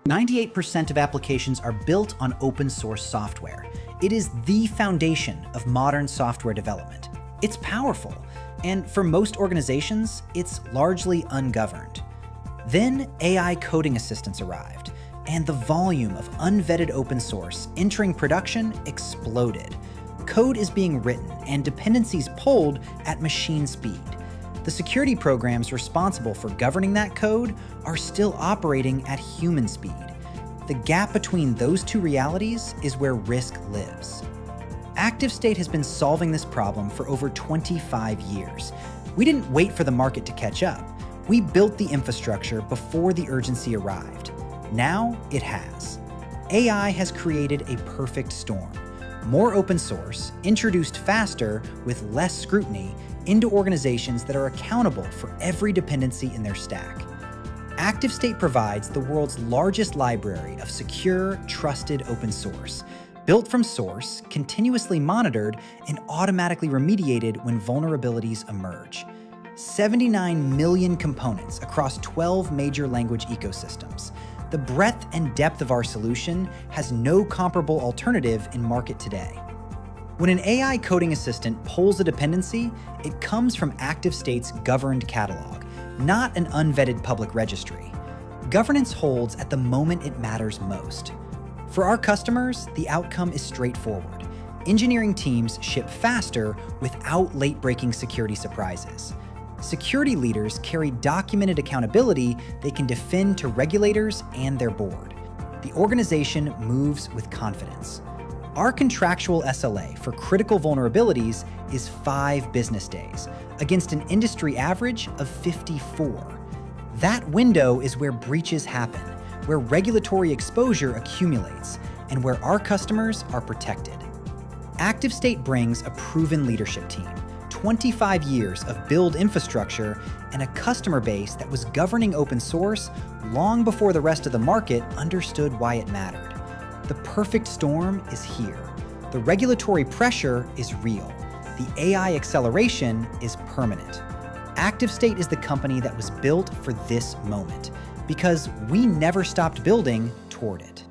98% of applications are built on open source software. It is the foundation of modern software development. It's powerful, and for most organizations, it's largely ungoverned. Then AI coding assistants arrived, and the volume of unvetted open source entering production exploded. Code is being written and dependencies pulled at machine speed. The security programs responsible for governing that code are still operating at human speed. The gap between those two realities is where risk lives. ActiveState has been solving this problem for over 25 years. We didn't wait for the market to catch up. We built the infrastructure before the urgency arrived. Now it has. AI has created a perfect storm. More open source, introduced faster with less scrutiny, into organizations that are accountable for every dependency in their stack. ActiveState provides the world's largest library of secure, trusted open source, built from source, continuously monitored, and automatically remediated when vulnerabilities emerge. 79 million components across 12 major language ecosystems. The breadth and depth of our solution has no comparable alternative in market today. When an AI coding assistant pulls a dependency, it comes from ActiveState's governed catalog, not an unvetted public registry. Governance holds at the moment it matters most. For our customers, the outcome is straightforward. Engineering teams ship faster without late-breaking security surprises. Security leaders carry documented accountability they can defend to regulators and their board. The organization moves with confidence. Our contractual SLA for critical vulnerabilities is 5 business days, against an industry average of 54. That window is where breaches happen, where regulatory exposure accumulates, and where our customers are protected. ActiveState brings a proven leadership team, 25 years of build infrastructure, and a customer base that was governing open source long before the rest of the market understood why it mattered. The perfect storm is here. The regulatory pressure is real. The AI acceleration is permanent. ActiveState is the company that was built for this moment because we never stopped building toward it.